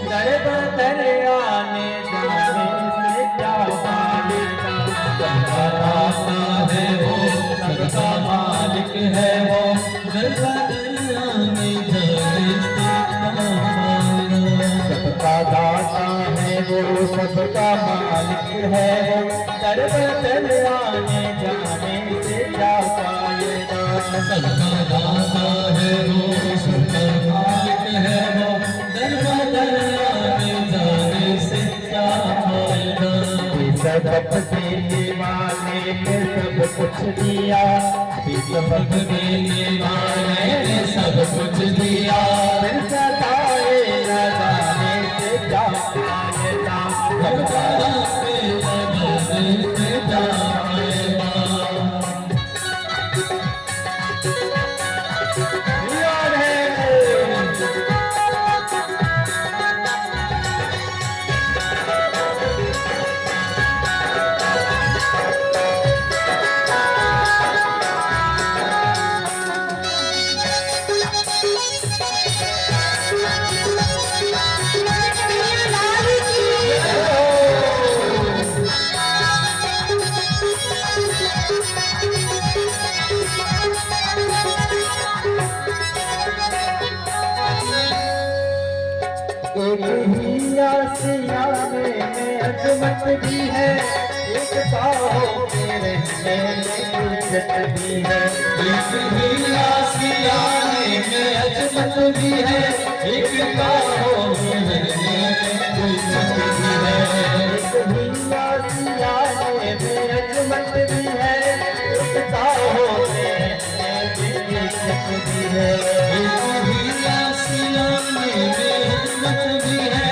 दर बदर आने जाने से क्या फायदा। सबका दाता है वो, सबका मालिक है वो, दर बदर आने जाने से क्या फायदा। सबका दाता है वो, सबका मालिक है वो, दर बदर आने जाने से क्या फायदा। सबका दाता है वो, सबका मालिक है वो, दर बदर आने जाने से क्या फायदा। सबक देने वाले ने सब कुछ दिया, सबक देने वाले ने सब कुछ दिया, फिर सताए न जाने से क्या फायदा। सबका रास्ते लगाने से क्या फायदा। याद है एक ही आसियाने में अजमत भी है, एक पाओ के रहने में इज्जत भी है। एक ही आसियाने में अजमत भी है, एक बाहों में रहने में इज्जत भी है। एक ही आसियाने में अजमत भी है, एक पाओ के रहने में इज्जत भी है। एक ही आसियाने में अजमत भी है,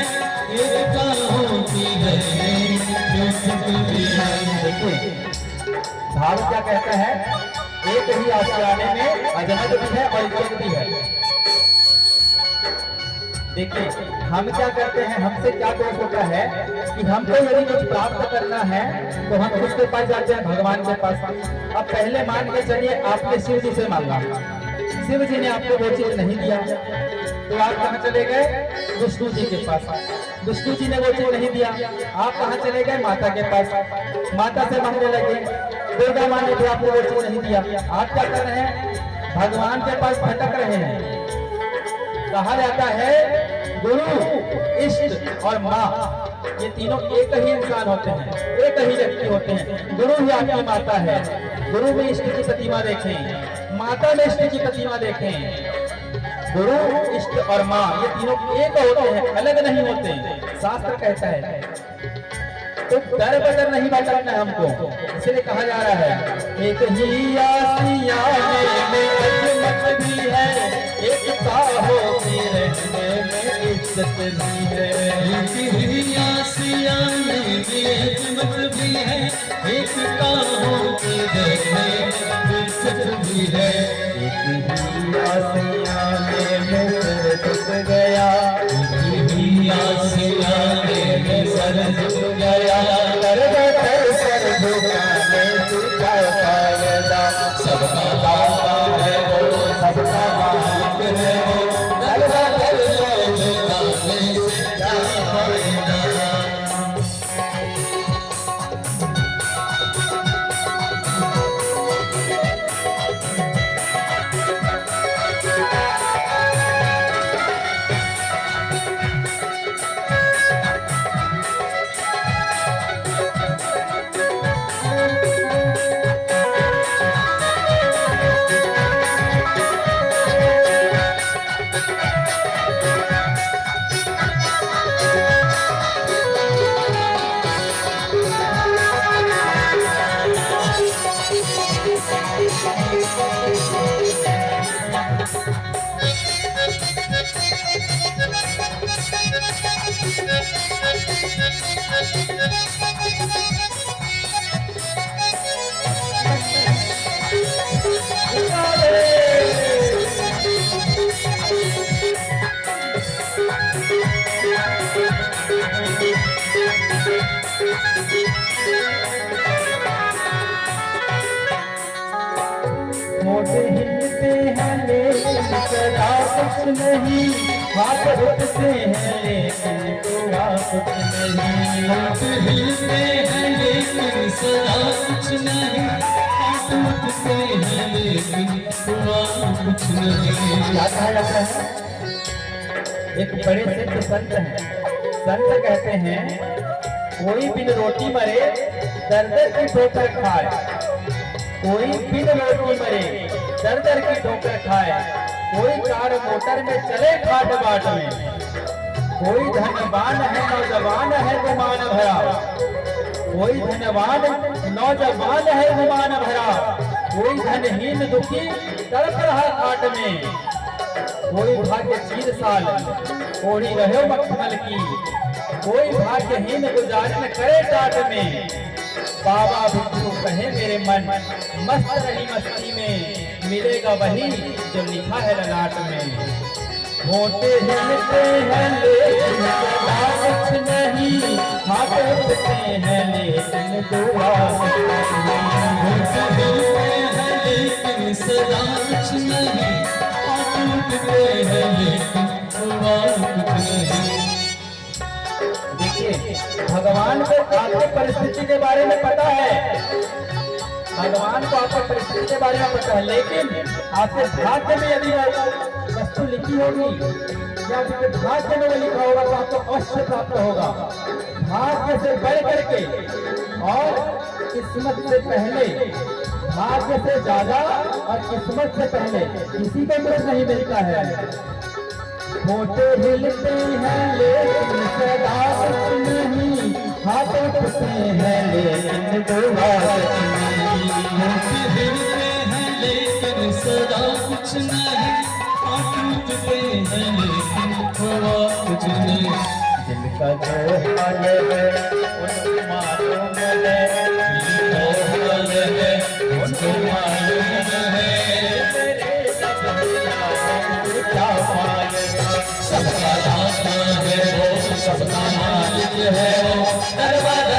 एक बाहों की रहने में इज्जत भी है। देखिए भाव क्या कहता है, एक ही आशियाने में अजमत भी है और इज्जत भी है। देखिए हम क्या करते हैं, हमसे क्या दोष होता है कि हमको यदि कुछ प्राप्त करना है तो हम किसके पास जाते हैं, भगवान के पास। अब पहले मान के चलिए आपने शिव जी से मांगा, शिव जी ने आपको वो चीज नहीं दिया, तो आप कहाँ चले गए, विष्णु जी के पास। विष्णु जी ने वो चीज नहीं दिया, आप कहाँ चले गए, माता के पास। माता से मांगने लगे, दुर्गा माँ ने भी आपको वो चीज नहीं दिया, आप क्या कर रहे हैं, भगवान के पास भटक रहे हैं। कहा जाता है गुरु, इष्ट और माँ ये तीनों एक ही इंसान होते हैं, एक ही व्यक्ति होते हैं। गुरु ही आपकी माता है, गुरु में इष्ट की प्रतिमा देखें, माता में इष्ट की प्रतिमा देखें। गुरु, इष्ट और माँ ये तीनों एक होते हैं, अलग नहीं होते। शास्त्र कहता है तो दर बदर नहीं भटकना है हमको, इसलिए कहा जा रहा है एक ही आसियाने में अजमत भी है, एक बाहों के रहने में इज्जत भी है। एक ही आसियाने में अजमत भी है, एक बाहों की रहने में इज्जत भी है। एक ही आसियाने में सर झुक गया, एक ही आसियाने में सर झुक गया, दर बदर सर झुकाने से क्या फायदा। सबका दाता है वो, सबका मालिक है वो, दर बदर सर झुकाने से क्या फायदा। होठ हिलते हैं लेकिन सदा कुछ नहीं, हाथ उठते हैं लेकिन कुछ नहीं। होठ हिलते हैं लेकिन सदा कुछ नहीं, हाथ उठते हैं लेकिन हुआ कुछ नहीं। क्या कहा जाता है? एक बड़े सिद्ध संत हैं, संत कहते हैं कोई बिन रोटी मरे दर दर की ठोकर खाए, कोई बिन रोटी मरे दर दर की ठोकर खाए, कोई कार मोटर में चले खाट बाट में, कोई धनवान है नौजवान है गुमान भरा, कोई धनवान नौजवान है गुमान भरा, कोई धनहीन दुखी तड़प रहा खाट में, कोई भाग्य चीर साल ओढ़ी रहे मखमल की, कोई भाग्यहीन गुजारन करे टाट में। बाबा भिक्षु कहे मेरे मन मस्त रही मस्ती में, मिलेगा वही जो लिखा है ललाट में। होते हिलते हैं लेकिन सदा कुछ नहीं, हाथ उठते हैं लेकिन दुआ होठ हिलते हैं लेकिन सदा कुछ नहीं, हाथ उठते हैं लेकिन हुआ कुछ नहीं। देखिए भगवान को आपकी परिस्थिति के बारे में पता है, भगवान को आपकी परिस्थिति के बारे में पता है, लेकिन आपके भाग्य में यदि वस्तु लिखी होगी या आपके भाग्य में वो लिखा होगा तो आपको अवश्य प्राप्त होगा। भाग्य से बढ़ करके और किस्मत से पहले, भाग्य से ज्यादा और किस्मत से पहले किसी को कुछ नहीं मिलता है। होठे हिलते हैं लेकिन सदा कुछ नहीं, हाथ उठते हैं लेकिन दुआ नहीं। होठ हिलते हैं लेकिन सदा कुछ नहीं, हाथ उठते हैं लेकिन हुआ कुछ नहीं। दिल का जो हाल है उसको मालूम है, दिल का हाल है उसको मालूम है, क्या हाल है। सबका दाता है वो, सबका मालिक है वो, दरबार